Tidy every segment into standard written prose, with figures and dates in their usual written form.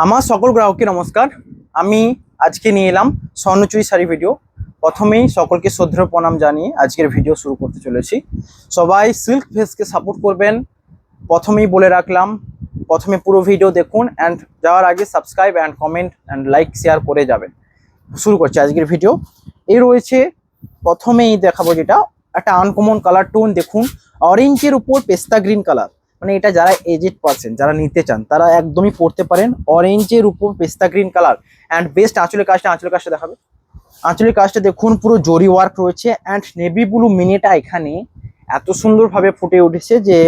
আমার সকল গ্রাহককে নমস্কার। আমি আজকে নিয়ে এলাম স্বর্ণচুরি শাড়ি ভিডিও। প্রথমেই সকলকে শ্রদ্ধা প্রণাম জানিয়ে আজকের ভিডিও শুরু করতে চলেছি। সবাই সিল্ক ফেসকে সাপোর্ট করবেন, প্রথমেই বলে রাখলাম। প্রথমে পুরো ভিডিও দেখুন অ্যান্ড যাওয়ার আগে subscribe and comment and like share করে যাবেন। শুরু করছি আজকের ভিডিও। এই রয়েছে প্রথমেই দেখাবো যেটা একটা আনকমন কালার টোন, দেখুন অরেঞ্জের উপর পেস্তা গ্রিন কালার। মানে এটা যারা এজেড পারসন যারা নিতে চান তারা একদমই পড়তে পারেন। অরেঞ্জের উপর পেস্তা গ্রিন কালার অ্যান্ড বেস্ট আঁচলের কাজটা দেখাবে। আঁচলের কাজটা দেখুন পুরো জরি ওয়ার্ক রয়েছে অ্যান্ড নেভি ব্লু মিনিটা এখানে এত সুন্দরভাবে ফুটে উঠেছে যে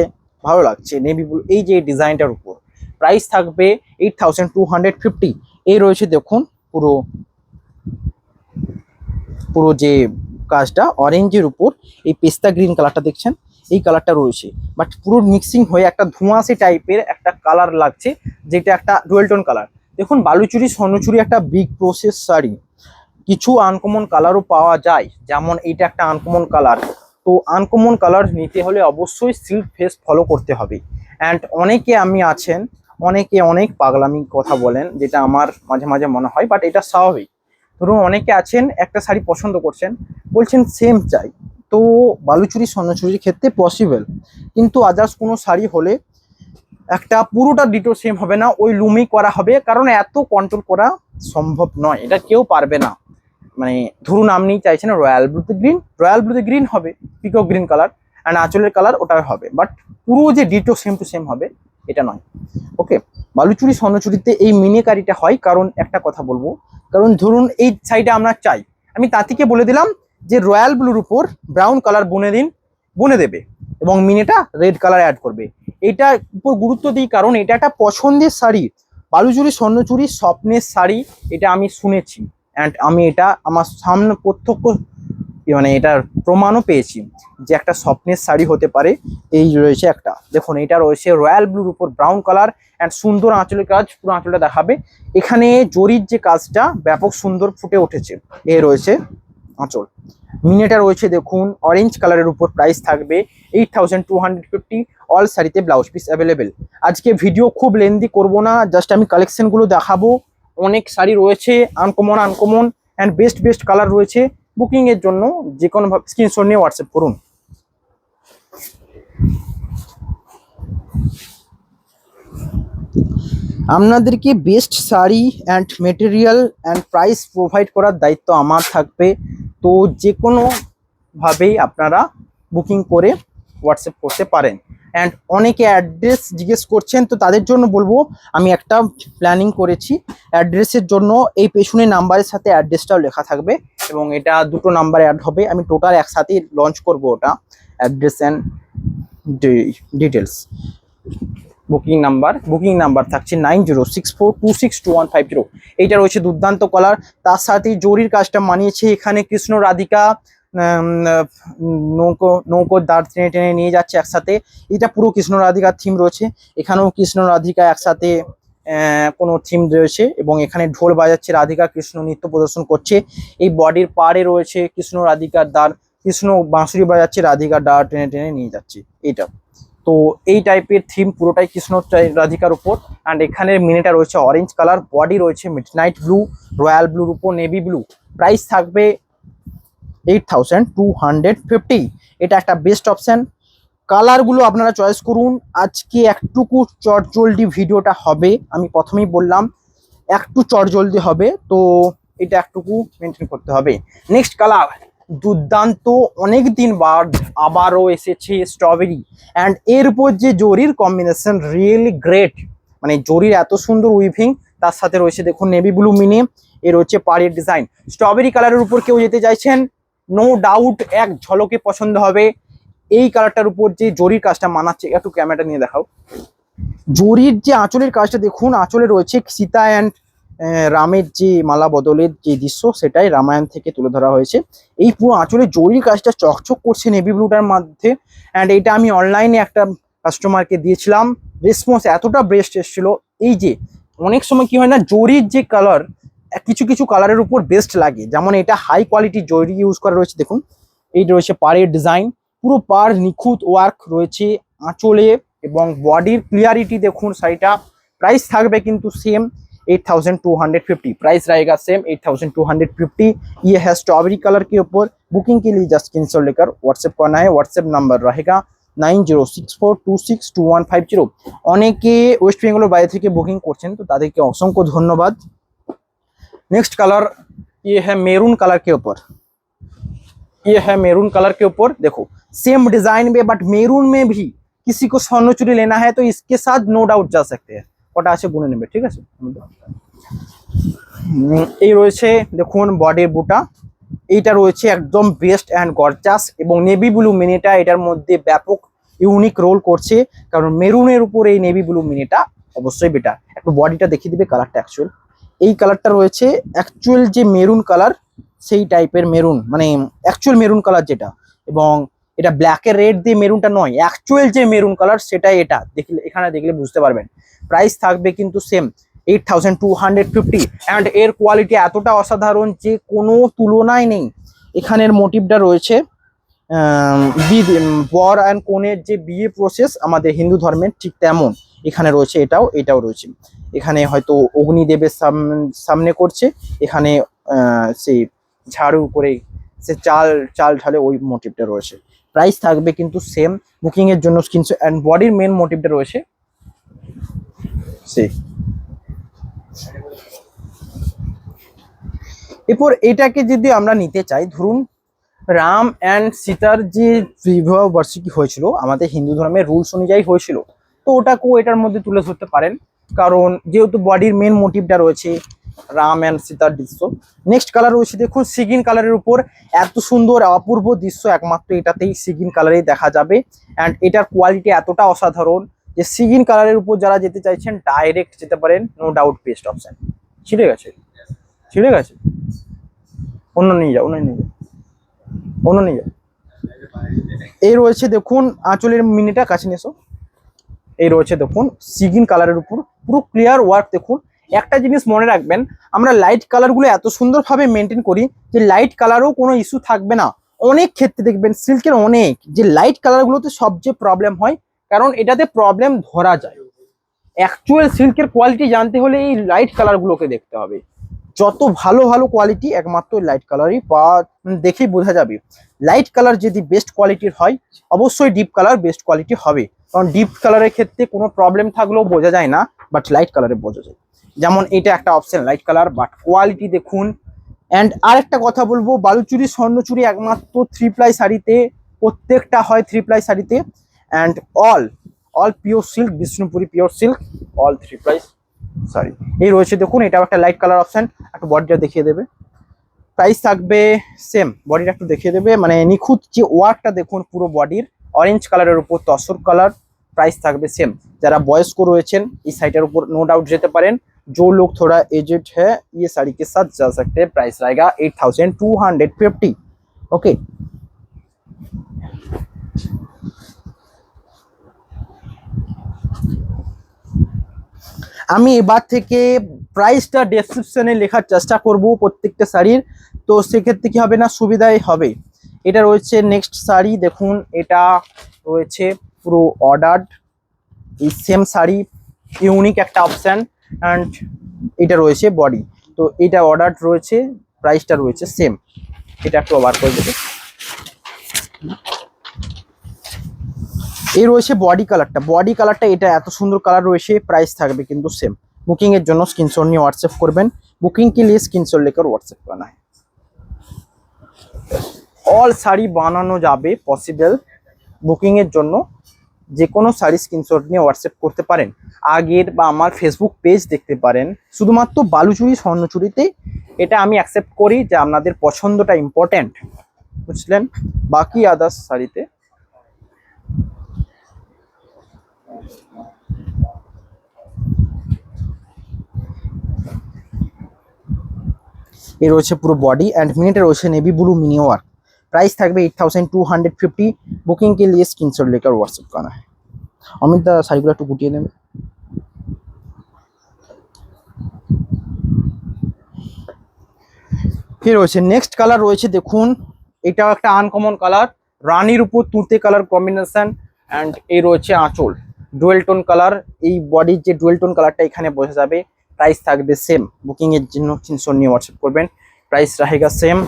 ভালো লাগছে। নেভি ব্লু এই যে ডিজাইনটার উপর প্রাইস থাকবে 8250। এই রয়েছে দেখুন পুরো পুরো যে কাজটা অরেঞ্জের উপর এই পেস্তা গ্রিন কালারটা দেখছেন, এই কালারটা রয়েছে বাট পুরো মিক্সিং হয়ে একটা ধোঁয়াশে টাইপের একটা কালার লাগছে, যেটা একটা ডুয়েল টোন কালার। দেখুন বালুচুরি স্বর্ণচুরি একটা বিগ প্রসেস শাড়ি, কিছু আনকমন কালারও পাওয়া যায়, যেমন এইটা একটা আনকমন কালার। তো আনকমন কালার নিতে হলে অবশ্যই সিল্ক ফেস ফলো করতে হবে। অ্যান্ড অনেকে অনেকে অনেক পাগলামি কথা বলেন, যেটা আমার মাঝে মাঝে মনে হয়, বাট এটা স্বাভাবিক। ধরুন অনেকে আছেন একটা শাড়ি পছন্দ করছেন, বলছেন সেম চাই, তো বালুচুরি স্বর্ণচুরির ক্ষেত্রে পসিবল, কিন্তু আদার্স কোনো শাড়ি হলে একটা পুরোটা ডিটো সেম হবে না, ওই লুমি করা হবে, কারণ এত কন্ট্রোল করা সম্ভব নয়, এটা কেউ পারবে না। মানে ধরুন আপনি চাইছেন রয়্যাল ব্লুতে গ্রিন হবে, পিকক গ্রিন কালার অ্যান্ড আঁচলের কালার ওটা হবে, বাট পুরো যে ডিটো সেম টু সেম হবে এটা নয়। ওকে, বালুচুরি স্বর্ণচুরিতে এই মিনিকারিটা হয়, কারণ একটা কথা বলবো, কারণ ধরুন এই শাড়িটা আমরা চাই, আমি তাঁতিকে বলে দিলাম যে রয়্যাল ব্লুর উপর ব্রাউন কালার বুনে দেবে এবং মিনিটা রেড কালার অ্যাড করবে। এইটার উপর গুরুত্ব দিই কারণ এটা একটা পছন্দের শাড়ি। বালুচুরি স্বর্ণচুরি স্বপ্নের শাড়ি, এটা আমি শুনেছি অ্যান্ড আমি এটা আমার সামনে প্রত্যক্ষ মানে এটার প্রমাণও পেয়েছি যে একটা স্বপ্নের শাড়ি হতে পারে। এই রয়েছে একটা, দেখুন এটা রয়েছে রয়্যাল ব্লুর উপর ব্রাউন কালার অ্যান্ড সুন্দর আঁচলের কাজ, পুরো আঁচলটা দেখাবে। এখানে জরির যে কাজটা ব্যাপক সুন্দর ফুটে উঠেছে। এ রয়েছে আঁচল, মিনিটা রয়েছে দেখুন অরেঞ্জ কালারের উপর, প্রাইস থাকবে 8250। অল শাড়িতে ব্লাউজ পিস অ্যাভেলেবেল। আজকে ভিডিও খুব লেন্দি করব না, জাস্ট আমি কালেকশনগুলো দেখাবো। অনেক শাড়ি রয়েছে আনকমন অ্যান্ড বেস্ট কালার রয়েছে। বুকিং এর জন্য যে কোনো স্ক্রিনশট নিয়ে হোয়াটসঅ্যাপ করুন। আপনাদেরকে best sari and material and price provide করার দায়িত্ব আমার থাকবে। তো যে কোনোভাবেই আপনারা বুকিং করে হোয়াটসঅ্যাপ করতে পারেন। অ্যান্ড অনেকে অ্যাড্রেস জিজ্ঞেস করছেন, তো তাদের জন্য বলবো আমি একটা প্ল্যানিং করেছি। অ্যাড্রেসের জন্য এই পেছনে নাম্বারের সাথে অ্যাড্রেসটাও লেখা থাকবে এবং এটা দুটো নাম্বার অ্যাড হবে, আমি টোটাল একসাথেই লঞ্চ করব ওটা, address and details. Booking number থাকছে 9064262150। এইটা রয়েছে দুর্দান্ত কালার, তার সাথে জরির কাজটা মানিয়েছে। এখানে কৃষ্ণ রাধিকা নৌকো দাঁড় টেনে টেনে নিয়ে যাচ্ছে একসাথে, এটা পুরো কৃষ্ণ রাধিকার থিম রয়েছে। এখানেও কৃষ্ণ রাধিকা একসাথে কোনো থিম রয়েছে এবং এখানে ঢোল বাজাচ্ছে, রাধিকা কৃষ্ণ নৃত্য প্রদর্শন করছে। এই বডির পাড়ে রয়েছে কৃষ্ণ রাধিকার দাঁড়, কৃষ্ণ বাঁশুরি বাজাচ্ছে, রাধিকার দাঁড় টেনে টেনে নিয়ে যাচ্ছে এইটা। তো এই টাইপের থিম পুরোটাই কৃষ্ণ রাধিকার উপর। অ্যান্ড এখানে মিনিটা রয়েছে অরেঞ্জ কালার, বডি রয়েছে মিডনাইট ব্লু, রয়্যাল ব্লুর উপর নেভি ব্লু, প্রাইস থাকবে 8250। এটা একটা বেস্ট অপশন। কালারগুলো আপনারা চয়েস করুন। আজকে একটুকু চটজলদি ভিডিওটা হবে, আমি প্রথমেই বললাম একটু চটজলদি হবে, তো এটা একটুকু মেনটেন করতে হবে। নেক্সট কালার দুর্দান্ত, অনেক দিন বাদ আবারও এসেছে স্ট্রবেরি অ্যান্ড এর উপর যে জরির কম্বিনেশন রিয়েলি গ্রেট। মানে জরির এত সুন্দর উইভিং, তার সাথে রয়েছে দেখুন নেভি ব্লু মিনি, এ রয়েছে পাড়ের ডিজাইন। স্ট্রবেরি কালারের উপর কেউ যেতে চাইছেন নো ডাউট এক ঝলকে পছন্দ হবে। এই কালারটার উপর যে জরির কাজটা মানাচ্ছে, একটু ক্যামেরাটা নিয়ে দেখাও। জরির যে আঁচলের কাজটা দেখুন, আঁচলে রয়েছে সীতা অ্যান্ড রামের যে মালা বদলের যে দৃশ্য, সেটাই রামায়ণ থেকে তুলে ধরা হয়েছে। এই পুরো আঁচলে জরির কাজটা চকচক করছে নেভি ব্লুটার মধ্যে। অ্যান্ড এটা আমি অনলাইনে একটা কাস্টমারকে দিয়েছিলাম, রেসপন্স এতটা বেস্ট এসেছিল। এই যে অনেক সময় কি হয় না, জরির যে কালার কিছু কালারের উপর বেস্ট লাগে, যেমন এটা হাই কোয়ালিটি জরি ইউজ করা রয়েছে। দেখুন এই রয়েছে পাড়ের ডিজাইন, পুরো পাড় নিখুঁত ওয়ার্ক রয়েছে আঁচলে এবং বডির ক্লিয়ারিটি দেখুন, শাড়িটা प्राइस থাকবে কিন্তু सेम 8250, प्राइस रहेगा सेम 8250। ये है स्ट्रॉबेरी कलर के ऊपर। बुकिंग के लिए जस्ट स्क्रीनशॉट लेकर व्हाट्सएप करना है। व्हाट्सएप नंबर रहेगा 9064262150। অনেকে ওয়েস্ট বেঙ্গলের বাইরে থেকে বুকিং করছেন, তো তাদেরকে অসংখ্য ধন্যবাদ। नेक्स्ट कलर ये है मेरून कलर के ऊपर, ये है मेरून कलर के ऊपर। देखो सेम डिजाइन में, बट मेरून में भी किसी को স্বর্ণচুরি लेना है तो इसके साथ नो डाउट जा सकते हैं। কটা আছে গুনে নেবে, ঠিক আছে। এই রয়েছে দেখুন বডির বুটা, এইটা রয়েছে একদম বেস্ট অ্যান্ড গর্জাস, এবং নেভি ব্লু মিনিটা এটার মধ্যে ব্যাপক ইউনিক রোল করছে, কারণ মেরুনের উপর এই নেভি ব্লু মিনিটা অবশ্যই বেটার। একটু বডিটা দেখিয়ে দিবে কালারটা। অ্যাকচুয়াল এই কালারটা রয়েছে অ্যাকচুয়াল যে মেরুন কালার সেই টাইপের মেরুন, মানে অ্যাকচুয়াল মেরুন কালার যেটা, এবং এটা ব্ল্যাকের রেড দিয়ে মেরুনটা নয়, অ্যাকচুয়াল যে মেরুন কালার সেটাই এটা। দেখলে এখানে দেখলে বুঝতে পারবেন। প্রাইস থাকবে কিন্তু সেম 8250, অ্যান্ড এর কোয়ালিটি এতটা অসাধারণ যে কোনো তুলনায় নেই। এখানের মোটিভটা রয়েছে বর অ্যান্ড কনের যে বিয়ে প্রসেস আমাদের হিন্দু ধর্মের, ঠিক তেমন এখানে রয়েছে। এটাও রয়েছে। এখানে হয়তো অগ্নিদেবের সামনে করছে, এখানে সেই ঝাড়ু করে সে চাল ঢালে, ওই মোটিভটা রয়েছে। প্রাইস থাকবে কিন্তু সেম। বুকিং এর জন্য স্ক্রিনশট, অ্যান্ড বডির মেন মোটিভটা রয়েছে সেই। এরপর এটাকে যদি আমরা নিতে চাই, ধরুন রাম অ্যান্ড সীতার যে বিবাহ বার্ষিকী হয়েছিল আমাদের হিন্দু ধর্মের রুলস অনুযায়ী হয়েছিল, তো ওটাকেও এটার মধ্যে তুলে ধরতে পারেন, কারণ যেহেতু বডির মেন মোটিভটা রয়েছে রাম অ্যান্ড সীতার দৃশ্য। নেক্সট কালার রয়েছে দেখুন সিগিন কালারের উপর। এত সুন্দর অপূর্ব দৃশ্য একমাত্র এটাতেই সিগিন কালারেই দেখা যাবে, অ্যান্ড এটার কোয়ালিটি এতটা অসাধারণ যে সিগিন কালারের উপর যারা যেতে চাইছেন ডাইরেক্ট যেতে পারেন, নো ডাউট বেস্ট অপশন। ছিঁড়ে গেছে, অন্য নিয়ে যাও, এই রয়েছে দেখুন আঁচলের মিনিটা কাছে নেসো। এই রয়েছে দেখুন সিগিন কালারের উপর পুরো ক্লিয়ার ওয়ার্ক। দেখুন একটা জিনিস মনে রাখবেন, আমরা লাইট কালারগুলো এত সুন্দরভাবে মেনটেন করি যে লাইট কালারও কোনো ইস্যু থাকবে না। অনেক ক্ষেত্রে দেখবেন সিল্কের অনেক যে লাইট কালারগুলোতে সবচেয়ে প্রবলেম হয়, কারণ এটাতে প্রবলেম ধরা যায়। অ্যাকচুয়াল সিল্কের কোয়ালিটি জানতে হলে এই লাইট কালারগুলোকে দেখতে হবে। যত ভালো ভালো কোয়ালিটি একমাত্র লাইট কালারই দেখেই বোঝা যাবে। লাইট কালার যদি বেস্ট কোয়ালিটির হয়, অবশ্যই ডিপ কালার বেস্ট কোয়ালিটি হবে, কারণ ডিপ কালারের ক্ষেত্রে কোনো প্রবলেম থাকলেও বোঝা যায় না, বাট লাইট কালারে বোঝা যায়। যেমন এটা একটা option light colour, but quality দেখুন। অ্যান্ড আরেকটা কথা বলবো, বালুচুরি স্বর্ণচুরি একমাত্র 3 প্লাই শাড়িতে, প্রত্যেকটা হয় 3 প্লাই শাড়িতে, and all pure silk, Bishnupuri pure silk, all 3 ply sari. এই রয়েছে দেখুন, এটাও একটা লাইট কালার অপশন। একটু বডিটা দেখিয়ে দেবে। প্রাইস থাকবে সেম, বডিটা একটু দেখিয়ে দেবে, মানে নিখুঁত যে ওয়ার্কটা দেখুন পুরো বডির। অরেঞ্জ কালারের উপর তসর কালার। প্রাইস থাকবে सेम। যারা বয়স্ক রয়েছেন এই সাইটের উপর नो डाउट যেতে পারেন। जो लोग थोड़ा एजेड है ये साड़ी के साथ जा सकते हैं। प्राइस रहेगा 8250। ओके, আমি এবার থেকে প্রাইসটা ডেসক্রিপশনে লেখার চেষ্টা করব প্রত্যেকটা শাড়ির, তো সেক্ষেত্রে কি হবে না সুবিধাই হবে। এটা রয়েছে নেক্সট শাড়ি, দেখুন এটা রয়েছে পুরো অর্ডার্ড এই সেম শাড়ি, ইউনিক একটা অপশন। অ্যান্ড এটা রয়েছে বডি, তো এটা অর্ডার রয়েছে, প্রাইসটা রয়েছে সেম। এটা একটু ওভার করে দেবে। এই রয়েছে বডি কালারটা, এটা এত সুন্দর কালার রয়েছে। প্রাইস থাকবে কিন্তু সেম। বুকিং এর জন্য স্ক্রিনশট নিয়ে হোয়াটসঅ্যাপ করবেন। বুকিং के लिए স্ক্রিনশট लेकर হোয়াটসঅ্যাপ करना है। অল শাড়ি বানানো যাবে পসিবল। বুকিং এর জন্য যে কোনো শাড়ি স্ক্রিনশট নিয়ে হোয়াটসঅ্যাপ করতে পারেন। আগের বা আমার ফেসবুক পেজ দেখতে পারেন। শুধুমাত্র বালুচুরি স্বর্ণচুরিতে এটা আমি অ্যাকসেপ্ট করি যে আপনাদের পছন্দটা ইম্পর্টেন্ট, বুঝলেন। বাকি আদার্স শাড়িতে এই রয়েছে পুরো বডি অ্যান্ড মিনিটে রয়েছে নেভি ব্লू मिनी वर्क। प्राइस থাকবে 8250। बुकिंग के लिए स्क्रीनशॉट लेकर व्हाट्सएप करना है। অমিত দা শাড়িগুলো একটু গুটিয়ে নেবে। ফির রয়েছে নেক্সট কালার রয়েছে দেখুন, এটাও একটা আনকমন কালার, রানীর উপর তুতে কালার কম্বিনেশন। অ্যান্ড এই রয়েছে আঁচল। ডুয়েল টোন কালার, এই বডির যে ডুয়েল টোন কালারটা এখানে বোঝা যাবে। প্রাইস থাকবে সেম, বুকিং এর জন্য স্ক্রিনশট নিয়ে হোয়াটসঅ্যাপ করবেন। प्राइस रहेगा सेम।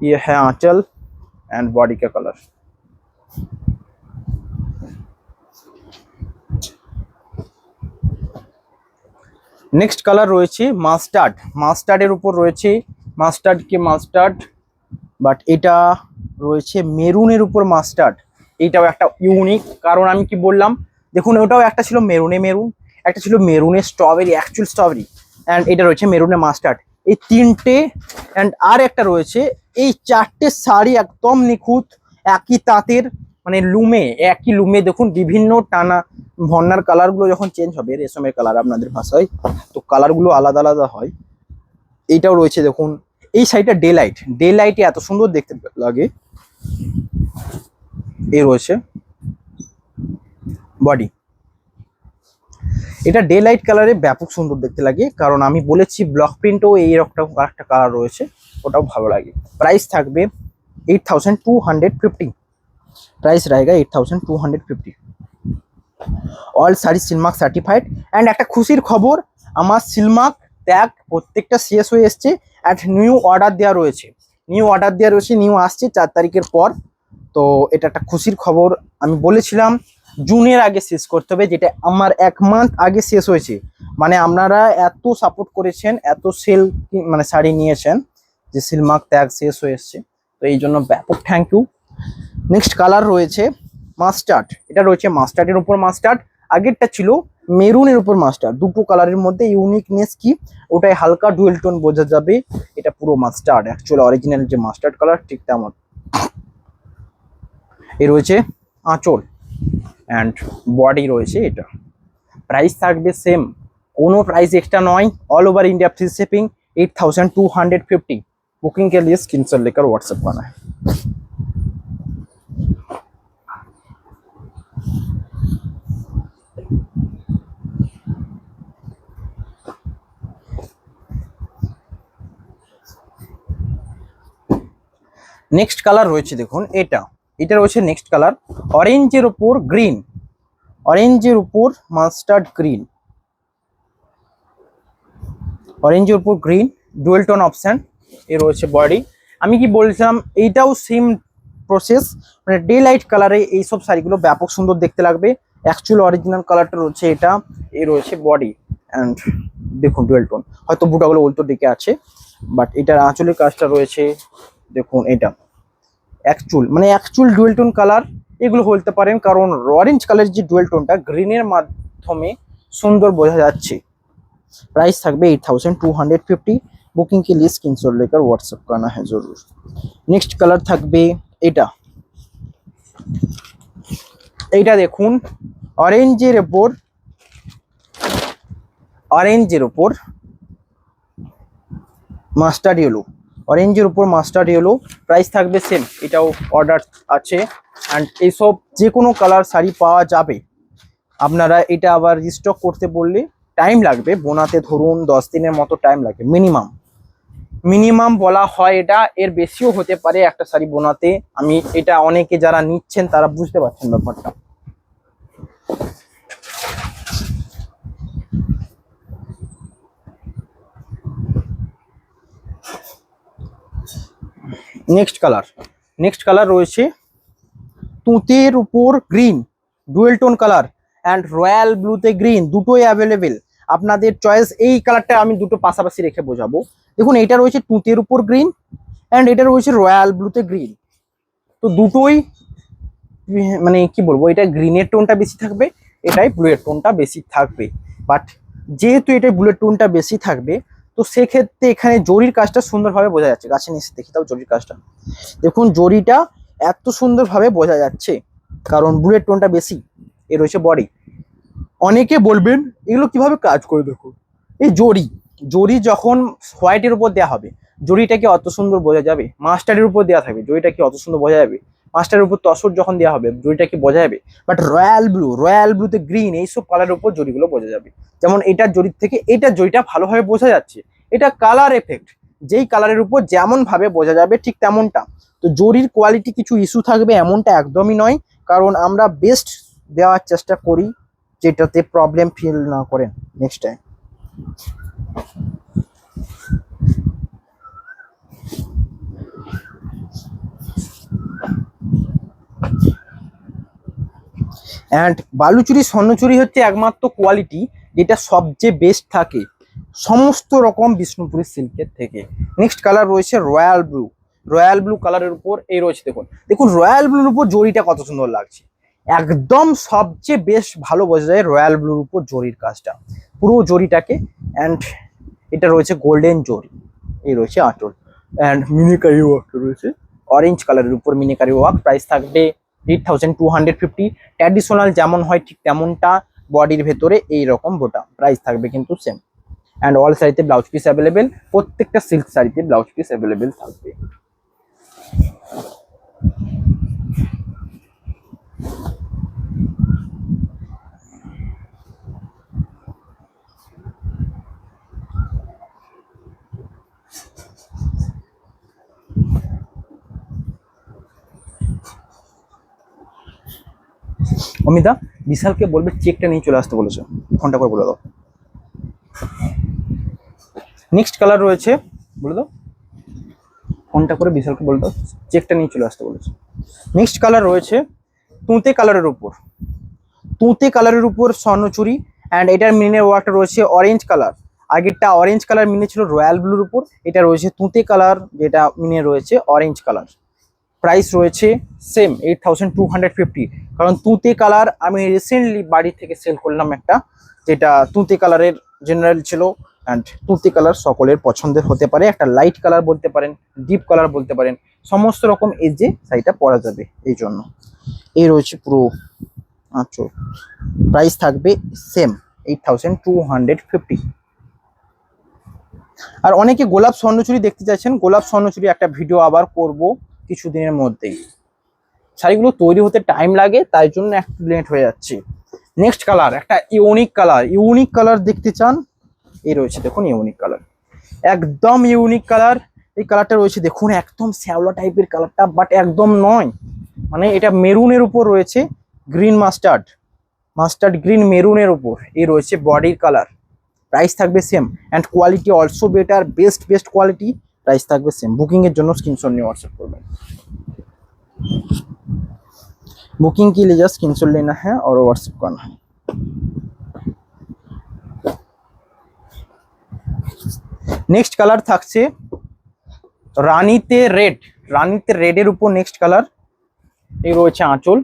ये है आंचल एंड बॉडी का कलर। नेक्स्ट कलर রয়েছে মাস্টার্ড, মাস্টার্ডের উপর রয়েছে মাস্টার্ড কে মাস্টার্ড, বাট এটা রয়েছে মেরুনের উপর মাস্টার্ড। এইটাও একটা ইউনিক, কারণ আমি কি বললাম দেখুন, ওটাও একটা ছিল মেরুনে মেরুন, একটা ছিল মেরুনে স্ট্রবেরি, অ্যাকচুয়াল স্ট্রবেরি, অ্যান্ড এটা রয়েছে মেরুনে মাস্টার্ড। এই তিনটে অ্যান্ড আর একটা রয়েছে, এই চারটে শাড়ি একদম নিখুঁত একই তাঁতের, মানে লুমে, একই লুমে। দেখুন বিভিন্ন টানা ভন্নার কালারগুলো যখন চেঞ্জ হবে, রেশমের কালার আপনাদের ভাষায়, তো কালারগুলো আলাদা আলাদা হয়। এইটাও রয়েছে দেখুন, এই শাড়িটা ডে লাইট, ডে লাইটে এত সুন্দর দেখতে লাগে। এই রয়েছে বডি, এটা ডে লাইট কালারে ব্যাপক সুন্দর দেখতে লাগে, কারণ আমি বলেছি ব্লক প্রিন্টও এইরকম একটা কালার রয়েছে, ওটাও ভালো লাগে। প্রাইস থাকবে 8250, प्राइस रहेगा 8250। All sari Silk Mark certified. And একটা খুশির খবর, আমার সিলমার্ক ট্যাগ প্রত্যেকটা শেষ হয়ে এসছে, অ্যান্ড নিউ অর্ডার দেওয়া রয়েছে, নিউ আসছে 4 তারিখের পর। তো এটা একটা খুশির খবর। আমি বলেছিলাম জুনের আগে শেষ করতে হবে, যেটা আমার 1 মান্থ আগে শেষ হয়েছে। মানে আপনারা এত সাপোর্ট করেছেন, এত সেল মানে শাড়ি নিয়েছেন যে সিলমার্ক ট্যাগ শেষ হয়ে এসছে, তো এই জন্য ব্যাপক থ্যাংক ইউ। নেক্সট কালার রয়েছে মাস্টার্ড, এটা রয়েছে মাস্টার্ডের উপর মাস্টার্ড, আগেরটা ছিল মেরুনের উপর মাস্টার্ড। দুটো কালারের মধ্যে ইউনিকনেস কি, ওটাই হালকা ডুয়েল টোন বোঝা যাবে। এটা পুরো মাস্টার্ড, অ্যাকচুয়াল অরিজিনাল যে মাস্টার্ড কালার ঠিক তেমন। এ রয়েছে আঁচল অ্যান্ড বডি রয়েছে এটা। প্রাইস থাকবে সেম, কোনো प्राइस एक्स्ट्रा नॉय, all over India free shipping 8250। Booking के लिए स्क्रीनशॉट लेकर व्हाट्सएप करना है। নেক্সট কালার রয়েছে দেখুন, এটা রয়েছে নেক্সট কালার, অরেঞ্জের উপর গ্রিন, অরেঞ্জের উপর মাস্টার্ড গ্রিন, অরেঞ্জের উপর গ্রিন, ডুয়েল টোন অপশন। এ রয়েছে বডি। আমি কি বলছিলাম, এইটাও সেম প্রসেস, মানে ডে লাইট কালারে এইসব শাড়িগুলো ব্যাপক সুন্দর দেখতে লাগবে। অ্যাকচুয়াল অরিজিনাল কালারটা রয়েছে এটা। এ রয়েছে বডি অ্যান্ড দেখুন ডুয়েল টোন, হয়তো বুটাগুলো উল্টো দিকে আছে, বাট এটার আঁচলের কাজটা রয়েছে দেখুন। এটা অ্যাকচুয়াল ডুয়েল টোন কালার, এগুলো বলতে পারেন, কারণ অরেঞ্জ কালারের যে ডুয়েল টোনটা গ্রিনের মাধ্যমে সুন্দর বোঝা যাচ্ছে। प्राइस থাকবে 8250। बुकिंग के लिए स्क्रीनशॉट लेकर व्हाट्सएप करना है जरूर। नेक्स्ट कलर থাকবে এইটা দেখুন, অরেঞ্জের উপর মাস্টার্ড ইয়েলো, অরেঞ্জের উপর মাস্টার্ড ইয়েলো। প্রাইস থাকবে সেম, এটাও অর্ডার আছে। অ্যান্ড এইসব যে কোনো কালার শাড়ি পাওয়া যাবে। আপনারা এটা আবার রিস্টক করতে বললে টাইম লাগবে, বোনাতে ধরুন 10 দিনের মতো টাইম লাগে মিনিমাম বলা হয়। এটা এর বেশিও হতে পারে একটা শাড়ি বোনাতে। আমি এটা অনেকে যারা নিচ্ছেন তারা বুঝতে পারছেন ব্যাপারটা। নেক্সট কালার রয়েছে তুঁতের উপর green, dual tone colour, and royal ব্লুতে গ্রিন, দুটোই অ্যাভেলেবেল, আপনাদের চয়েস। এই কালারটা আমি দুটো পাশাপাশি রেখে বোঝাবো। দেখুন এটা রয়েছে তুঁতের উপর গ্রিন, অ্যান্ড এটা রয়েছে রয়্যাল ব্লুতে গ্রিন। তো দুটোই মানে কি বলবো, এটা গ্রিনের টোনটা বেশি থাকবে, এটাই ব্লুয়ের টোনটা বেশি থাকবে। বাট যেহেতু এটা ব্লুয়ের টোনটা বেশি থাকবে, তো সেক্ষেত্রে এখানে জরির কাজটা সুন্দরভাবে বোঝা যাচ্ছে। কাছে নিয়ে দেখি তাও জরির কাজটা দেখুন, জরিটা এত সুন্দরভাবে বোঝা যাচ্ছে কারণ ব্লুয়ের টোনটা বেশি। এ রয়েছে বডি। অনেকে বলবেন এগুলো কিভাবে কাজ করে, দেখুন এই জরি যখন হোয়াইটের উপর দেওয়া হবে, জরিটাকে অত সুন্দর বোঝা যাবে? মাস্টারের উপর দেওয়া থাকবে, জরিটা কি অত সুন্দর বোঝা যাবে? মাস্টারের উপর তসর যখন দেওয়া হবে, জরিটা কি বোঝা যাবে? বাট রয়্যাল ব্লুতে গ্রিন, এইসব কালারের উপর জরিগুলো বোঝা যাবে। যেমন এটার জরির থেকে এটার জরিটা ভালোভাবে বোঝা যাচ্ছে। এটা কালার এফেক্ট, যেই কালারের উপর যেমন ভাবে বোঝা যাবে ঠিক তেমনটা। তো জরির কোয়ালিটি কিছু ইস্যু থাকবে এমনটা একদমই নয়, কারণ আমরা বেস্ট দেওয়ার চেষ্টা করি যেটাতে প্রবলেম ফিল না করেন next time. And Baluchari Swarnachari হচ্ছে একমাত্র কোয়ালিটি যেটা সবচেয়ে বেস্ট থাকে সমস্ত রকম বিষ্ণুপুরি সিল্কের থেকে। নেক্সট কালার রয়েছে রয়্যাল ব্লু। রয়্যাল ব্লু কালারের উপর এই রয়েছে, দেখুন দেখুন রয়্যাল ব্লুর উপর জরিটা কত সুন্দর লাগছে, একদম সবচেয়ে বেশ ভালো বোঝা যায় রয়্যাল ব্লুর উপর জরির কাজটা, পুরো জরিটাকে। অ্যান্ড এটা রয়েছে গোল্ডেন জরি, এই রয়েছে আঁচল। অ্যান্ড মিনিকারি ওয়ার্ক রয়েছে অরেঞ্জ কালারের উপর, মিনিকারি ওয়ার্ক। প্রাইস থাকবে 8250। ট্র্যাডিশনাল যেমন হয় ঠিক তেমনটা বডির ভেতরে এইরকম বোটা, প্রাইস থাকবে কিন্তু সেম। অ্যান্ড অল শাড়িতে ব্লাউজ পিস অ্যাভেলেবেল, প্রত্যেকটা সিল্ক শাড়িতে ব্লাউজ পিস অ্যাভেলেবেল থাকবে। অমিতা বিশালকে বলবে চেকটা নিয়ে চলে আসতে বলেছে, ফোনটা করে বলে দাও। নেক্সট কালার রয়েছে, বলে দাও ফোনটা করে বিশালকে বলে দাও চেকটা নিয়ে চলে আসতে বলেছে। নেক্সট কালার রয়েছে তুঁতে কালারের উপর, তুঁতে কালারের উপর স্বর্ণচুরি। অ্যান্ড এটার মিনের ওয়ার্কটা রয়েছে অরেঞ্জ কালার, আগেরটা অরেঞ্জ কালার মিনে ছিল রয়্যাল ব্লুর উপর, এটা রয়েছে তুঁতে কালার যেটা মিনে রয়েছে অরেঞ্জ কালার। প্রাইস রয়েছে সেম 8250, কারণ তুঁতে কালার আমি রিসেন্টলি বাড়ি থেকে সেল করলাম একটা, যেটা তুঁতে কালারের জেনারেল ছিল। অ্যান্ড তুঁতে কালার সকলের পছন্দের হতে পারে, একটা লাইট কালার বলতে পারেন, ডিপ কালার বলতে পারেন, সমস্ত রকম এই যে শাড়িটা পরা যাবে এই জন্য। এই রয়েছে পুরো আঁচল, প্রাইস থাকবে সেম 8250। আর অনেকে গোলাপ স্বর্ণচুরি দেখতে চাইছেন, গোলাপ স্বর্ণচুরি একটা ভিডিও আবার করব কিছুদিনের মধ্যেই, শাড়িগুলো তৈরি হতে টাইম লাগে তাই জন্য একটু লেট হয়ে যাচ্ছে। নেক্সট কালার একটা ইউনিক কালার, ইউনিক কালার দেখতে চান এই রয়েছে দেখুন ইউনিক কালার, একদম ইউনিক কালার। এই কালারটা রয়েছে দেখুন একদম শ্যাওলা টাইপের কালারটা, বাট একদম নয়, মানে এটা মেরুনের উপর রয়েছে, গ্রিন মাস্টার্ড, মাস্টার্ড গ্রিন মেরুনের উপর এই রয়েছে বডির কালার। প্রাইস থাকবে same and quality also better, best quality. Price থাকবে সেম। বুকিং এর জন্য স্ক্রিনশট নিয়ে হোয়াটসঅ্যাপ করবেন। बुकिंग के लिए जस्ट स्क्रीनशॉट लेना है और व्हाट्सएप करना है। नेक्स्ट कलर থাকছে রানীতে রেড, রানীতে রেডের উপর নেক্সট কালার, এই রয়েছে আঁচল,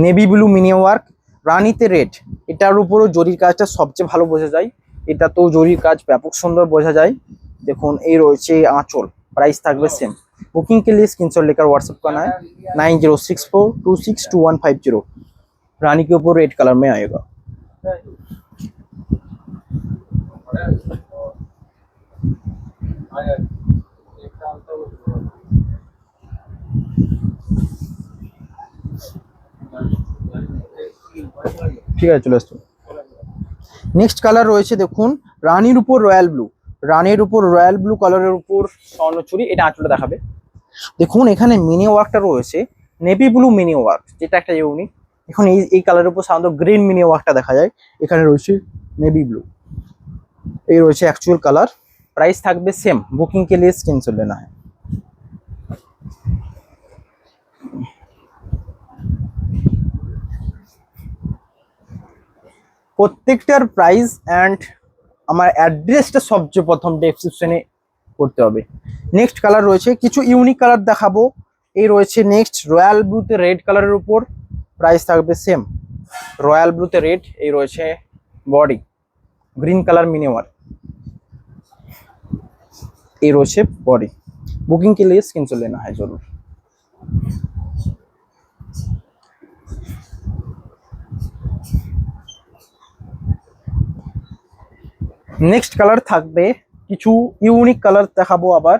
নেভি ব্লু মিনি ওয়ার্ক, রানীতে রেড, এটার উপরও জরির কাজটা সবচেয়ে ভালো বোঝা যায়, এটা তো জরির কাজ ব্যাপক সুন্দর বোঝা যায়। দেখুন এই রয়েছে আঁচল, प्राइस থাকবে सेम। बुकिंग के लिए स्क्रीनशॉट लेकर व्हाट्सएप करना है 9064262150। रानी के ऊपर रेड कलर में आएगा। ঠিক আছে চলে আসতো। নেক্সট কালার রয়েছে দেখুন রানীর উপর রয়্যাল ব্লু, রানীর উপর রয়্যাল ব্লু কালারের উপর স্বর্ণচুরি, এটা আঁচলটা দেখাবে। দেখুন এখানে মিনি ওয়ার্কটা রয়েছে নেভি ব্লু মিনি ওয়ার্ক, যেটা একটা ইউনিক। এখন এই কালারের উপর সাধারণত গ্রিন মিনি ওয়ার্কটা দেখা যায়, এখানে রয়েছে নেভি ব্লু, এই রয়েছে অ্যাকচুয়াল কালার। প্রাইস থাকবে সেম। বুকিং के लिए स्क्रीनशॉट लेना है। প্রত্যেকটার প্রাইস অ্যান্ড আমার অ্যাড্রেসটা সবচেয়ে প্রথম ডেসক্রিপশনে করতে হবে। নেক্সট কালার রয়েছে কিছু ইউনিক কালার দেখাবো, এই রয়েছে নেক্সট রয়্যাল ব্লুতে রেড কালারের উপর, প্রাইস থাকবে সেম। রয়্যাল ব্লুতে রেড, এই রয়েছে body, green colour mini work, এই রয়েছে बॉडी। बुकिंग के लिए स्क्रीनशॉट लेना है जरूर। নেক্সট কালার থাকবে কিছু ইউনিক কালার দেখাবো আবার।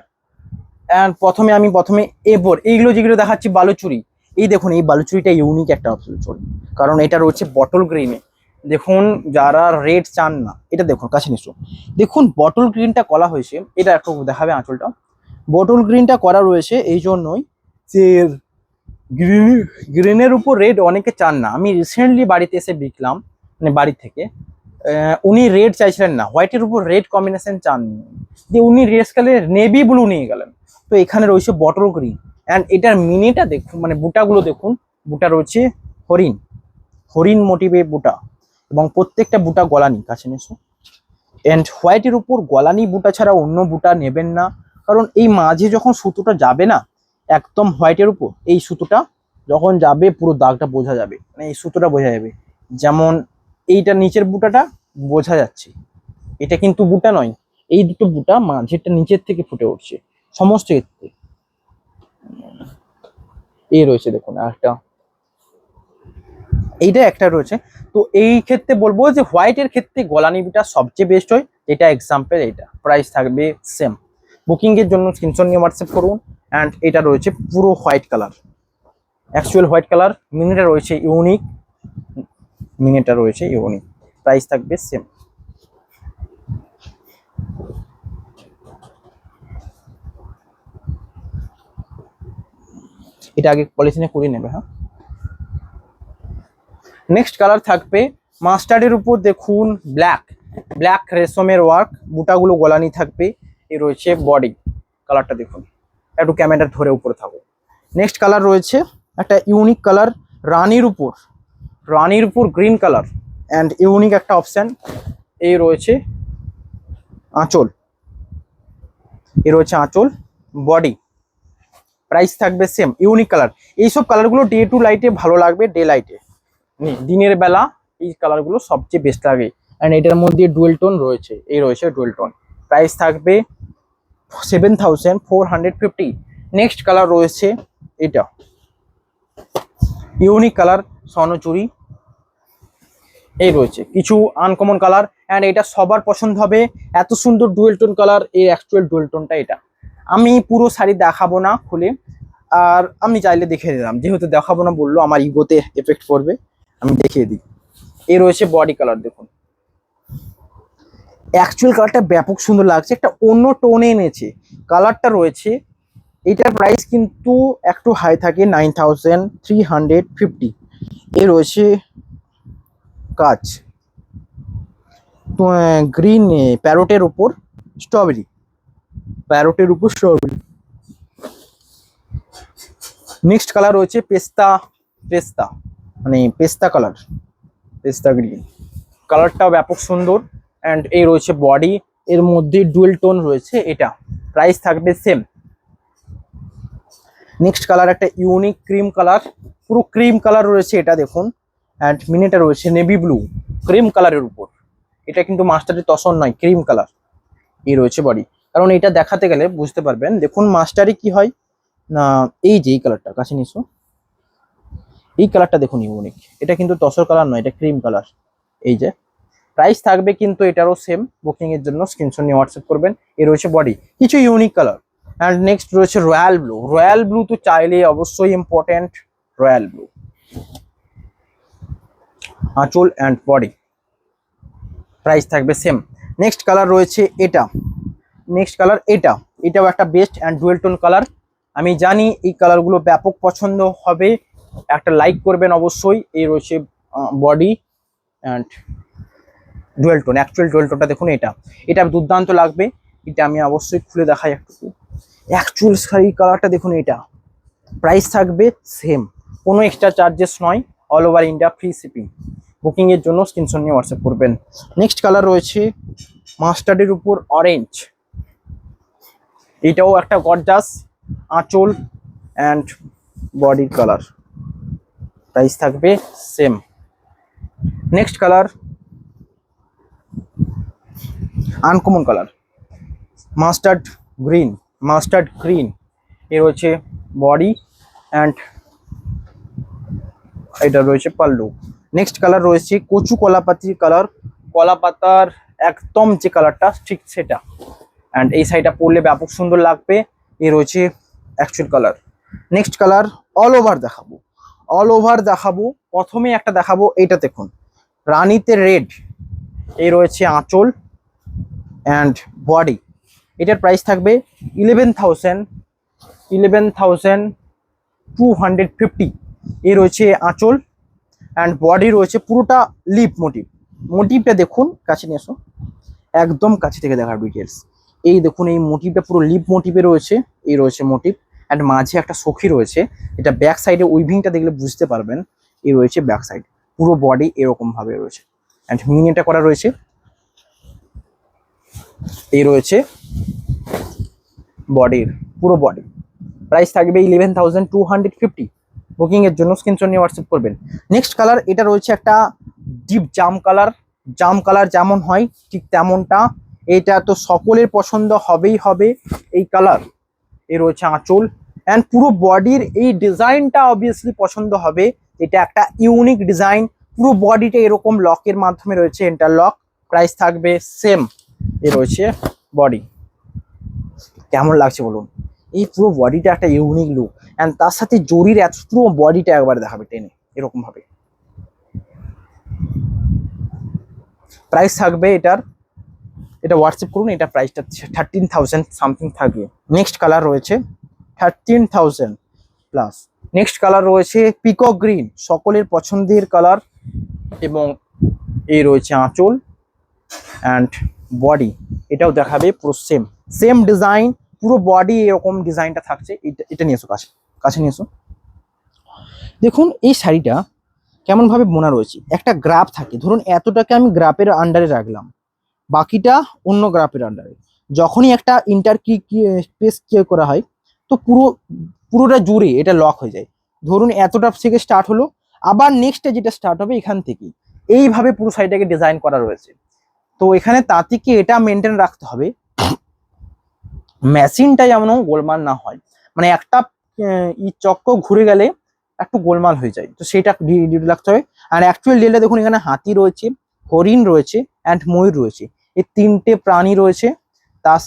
এন্ড প্রথমে এরপর এইগুলো যেগুলো দেখাচ্ছি বালুচুরি, এই দেখুন এই বালুচুরিটা ইউনিক একটা বালুচুরি, কারণ এটা রয়েছে বটল গ্রিনে। দেখুন যারা রেড চান না, এটা দেখুন কাছে নিশ্চয় দেখুন বটল গ্রিনটা করা হয়েছে, এটা একটু দেখাবে আঁচলটা, বটল গ্রিনটা করা রয়েছে এই জন্যই যে গ্রিন, গ্রিনের উপর রেড অনেকে চান না। আমি রিসেন্টলি বাড়িতে এসে বিকলাম, মানে বাড়ি থেকে উনি রেড চাইছিলেন না, হোয়াইটের উপর রেড কম্বিনেশন চাননি, যে উনি রেড কালার নেভি ব্লু নিয়ে গেলেন। তো এখানে রয়েছে বটল গ্রিন, অ্যান্ড এটার মিনিটা দেখুন, মানে বুটাগুলো দেখুন, বুটা রয়েছে হরিণ, হরিণ মোটিভে বুটা, এবং প্রত্যেকটা বুটা গলানি, কাছে নেছো। অ্যান্ড হোয়াইটের উপর গলানি বুটা ছাড়া অন্য বুটা নেবেন না, কারণ এই মাঝে যখন সুতোটা যাবে না একদম হোয়াইটের উপর, এই সুতোটা যখন যাবে পুরো দাগটা বোঝা যাবে, মানে এই সুতোটা বোঝা যাবে। যেমন এইটা নিচের বুটাটা বোঝা যাচ্ছে, এটা কিন্তু বুটা নয়, এই দুটো বুটা মাঝেরটা নিচের থেকে ফুটে উঠছে সমস্ত ক্ষেত্রে। এই রয়েছে দেখুন একটা, এইটা একটা রয়েছে। তো এই ক্ষেত্রে বলবো যে হোয়াইটের ক্ষেত্রে গলানি বুটা সবচেয়ে বেস্ট হয়, এটা এক্সাম্পল। এটা প্রাইস থাকবে সেম। বুকিং এর জন্য স্ক্রিনশট নিয়ে হোয়াটসঅ্যাপ করুন। অ্যান্ড এটা রয়েছে পুরো white colour, actual white colour, মিনিটা রয়েছে ইউনিক, মিনিটা রয়েছে ইউনিক, প্রাইস থাকবে সেম। এটা আগে পলিথিনে করে নেবে। হ্যাঁ, নেক্সট কালার থাকবে মাস্টার্ডের উপর দেখুন ব্ল্যাক, ব্ল্যাক রেশমের ওয়ার্ক, বুটাগুলো গলানি থাকবে। এ রয়েছে বডি কালারটা দেখুন, একটু ক্যামেরা ধরে উপরে থাকো। নেক্সট কালার রয়েছে একটা ইউনিক কালার, রানীর উপর, রানীর উপর গ্রিন কালার, অ্যান্ড ইউনিক একটা অপশান। এই রয়েছে আঁচল, এ রয়েছে আঁচল, বডি, প্রাইস থাকবে সেম, ইউনিক কালার। এইসব কালারগুলো ডে টু লাইটে ভালো লাগবে, ডে লাইটে, দিনের বেলা এই কালারগুলো সবচেয়ে বেস্ট লাগে। অ্যান্ড এটার মধ্যে ডুয়েল টোন রয়েছে, এই রয়েছে ডুয়েল টোন, প্রাইস থাকবে 7450। নেক্সট কালার রয়েছে এটা ইউনিক কালার, স্বর্ণচুরি, এই রয়েছে কিছু আনকমন কালার, অ্যান্ড এটা সবার পছন্দ হবে। এত সুন্দর ডুয়েল টোন কালার, এই অ্যাকচুয়াল ডুয়েল টোনটা এটা। আমি পুরো শাড়ি দেখাবো না খুলে, আর আমি চাইলে দেখিয়ে দিলাম, যেহেতু দেখাবো না বললো আমার ইগোতে এফেক্ট করবে, আমি দেখিয়ে দিই। এই রয়েছে বডি কালার দেখুন, অ্যাকচুয়াল কালারটা ব্যাপক সুন্দর লাগছে, একটা অন্য টোনে এনেছে কালারটা রয়েছে। এটার প্রাইস কিন্তু একটু হাই থাকে, 9350। এ রয়েছে কাজ গ্রিন, প্যারোটের উপর স্ট্রবেরি, প্যারোটের উপর স্ট্রবেরি। নেক্সট কালার রয়েছে পেস্তা, পেস্তা মানে পেস্তা কালার, পেস্তা গ্রিন, কালারটাও ব্যাপক সুন্দর। অ্যান্ড এই রয়েছে বডি, এর মধ্যে ডুয়েল টোন রয়েছে, এটা প্রাইস থাকবে সেম। নেক্সট কালার একটা ইউনিক ক্রিম কালার, পুরো ক্রিম কালার রয়েছে এটা দেখুন। অ্যান্ড মিনিটা রয়েছে নেভি ব্লু, ক্রিম কালারের উপর, এটা কিন্তু মাস্টারের তসর নয়, ক্রিম কালার। এই রয়েছে বডি, কারণ এটা দেখাতে গেলে বুঝতে পারবেন। দেখুন মাস্টারে কি হয় না, এই যে এই কালারটা কাছে নিছো, এই কালারটা দেখুন ইউনিক, এটা কিন্তু তসর কালার নয়, এটা ক্রিম কালার। এই যে প্রাইস থাকবে কিন্তু এটারও সেম। বুকিং এর জন্য স্ক্রিনশট নিয়ে হোয়াটসঅ্যাপ করবেন। এ রয়েছে বডি, কিছু ইউনিক কালার। অ্যান্ড নেক্সট রয়েছে রয়্যাল ব্লু, রয়্যাল ব্লু তো চাইলে অবশ্যই ইম্পর্টেন্ট, রয়্যাল ব্লু, আঁচল অ্যান্ড বডি, প্রাইস থাকবে সেম। নেক্সট কালার রয়েছে এটা, নেক্সট কালার এটা, এটাও একটা best and dual tone colour. আমি জানি এই কালারগুলো ব্যাপক পছন্দ হবে, একটা লাইক করবেন অবশ্যই। এই রয়েছে body and dual tone, actual dual টোনটা দেখুন, এটা এটা দুর্দান্ত লাগবে। এটা আমি অবশ্যই খুলে দেখাই একটু, অ্যাকচুয়াল শাড়ি কালারটা দেখুন। এটা প্রাইস থাকবে সেম, কোনো এক্সট্রা চার্জেস নয়, all over India free shipping. Booking এর জন্য স্ক্রিনশট নিয়ে হোয়াটসঅ্যাপ করবেন। নেক্সট কালার রয়েছে মাস্টার্ডের উপর অরেঞ্জ, এটাও একটা গর্জাস, আঁচল অ্যান্ড বডির কালার, প্রাইস থাকবে same. Next colour uncommon colour, mustard green, mustard green, এর রয়েছে বডি অ্যান্ড এটা রয়েছে পাল্লু। নেক্সট কালার রয়েছে কচু কলাপাতির কালার, কলা পাতার একদম যে কালারটা ঠিক সেটা। অ্যান্ড এই শাড়িটা পরলে ব্যাপক সুন্দর লাগবে। এ রয়েছে actual colour. Next colour all over দেখাবো, অল ওভার দেখাবো। প্রথমে একটা দেখাবো, এইটা দেখুন রানীতে রেড, এই রয়েছে আঁচল অ্যান্ড বডি। এটার প্রাইস থাকবে 11,000, 250। এ রয়েছে আঁচল অ্যান্ড বডি রয়েছে পুরোটা লিপ মোটিভ। মোটিভটা দেখুন, কাছে নিয়ে আসো, একদম কাছে থেকে দেখার ডিটেলস। এই দেখুন এই মোটিভটা পুরো লিপ মোটিভে রয়েছে। এই রয়েছে মোটিভ অ্যান্ড মাঝে একটা সখী রয়েছে। এটা ব্যাক সাইডে উইভিংটা দেখলে বুঝতে পারবেন। এই রয়েছে ব্যাক সাইড, পুরো বডি এরকম ভাবে রয়েছে অ্যান্ড মিনিটা করা রয়েছে। এই রয়েছে বডির পুরো বডি। প্রাইস থাকবে 11,250। বুকিং এর জন্য স্ক্রিনশট নিয়ে হোয়াটসঅ্যাপ করবেন। নেক্সট কালার এটা রয়েছে একটা ডিপ জাম কালার। জাম কালার যেমন হয় ঠিক তেমনটা, এটা তো সকলের পছন্দ হবেই হবে এই কালার। এ রয়েছে আঁচল অ্যান্ড পুরো বডির এই ডিজাইনটা অবভিয়াসলি পছন্দ হবে। এটা একটা ইউনিক ডিজাইন, পুরো বডিটা এরকম লকের মাধ্যমে রয়েছে, ইন্টারলক। প্রাইস থাকবে সেম। এ রয়েছে বডি। কেমন লাগছে বলুন? এই পুরো বডিটা একটা ইউনিক লুক অ্যান্ড তার সাথে জরির এত পুরো বডিটা একবার দেখাবে টেনে এরকম ভাবে। প্রাইস থাকবে এটার, এটা হোয়াটসঅ্যাপ করুন, এটা প্রাইসটা 13,000 সামথিং থাকবে। নেক্সট কালার রয়েছে 13,000 প্লাস। নেক্সট কালার রয়েছে পিকক গ্রিন, সকলের পছন্দের কালার। এবং এই রয়েছে আঁচল অ্যান্ড বডি, এটাও দেখাবে পুরো সেম সেম ডিজাইন, পুরো বডি এরকম ডিজাইনটা থাকছে। এটা নিয়ে এসো কাছে, কাছে নিয়ে এসো। দেখুন এই শাড়িটা কেমন ভাবে বোনা রয়েছে। একটা গ্রাফ থাকে, ধরুন এতটাকে আমি গ্রাফের আন্ডারে রাখলাম, বাকিটা অন্য গ্রাফের আন্ডারে। যখনই একটা ইন্টার কি স্পেস করা হয় তো পুরোটা জুড়ে এটা লক হয়ে যায়। ধরুন এতটা থেকে স্টার্ট হলো, আবার নেক্সটে যেটা স্টার্ট হবে এখান থেকে, এইভাবে পুরো শাড়িটাকে ডিজাইন করা রয়েছে। তো এখানে তাঁতিকে এটা মেনটেন রাখতে হবে, মেশিনটা যেমন গোলমাল না হয়, মানে একটা চক্র ঘুরে গেলে একটু গোলমাল হয়ে যায়, তো সেটা ডিউটি রাখতে হবে। আর অ্যাকচুয়াল ডিলটা দেখুন, এখানে হাতি রয়েছে, হরিণ রয়েছে অ্যান্ড ময়ূর রয়েছে, এই তিনটে প্রাণী রয়েছে। তার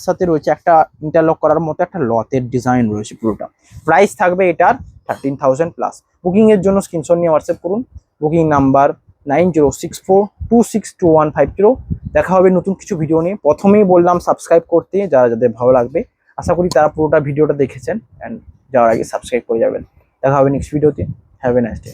সাথে রয়েছে একটা ইন্টারলক করার মতো একটা লতের ডিজাইন রয়েছে পুরোটা। প্রাইস থাকবে এটার 13,000 প্লাস। বুকিং এর জন্য স্ক্রিনশট নিয়ে হোয়াটসঅ্যাপ করুন। Booking number 9064262150। দেখা হবে নতুন কিছু ভিডিও নিয়ে। প্রথমেই বললাম সাবস্ক্রাইব করতে, যাদের ভালো লাগবে। আশা করি তারা পুরোটা ভিডিওটা দেখেছেন অ্যান্ড যাওয়ার আগে সাবস্ক্রাইব করে যাবেন। দেখা হবে নেক্সট ভিডিওতে। Have a nice day.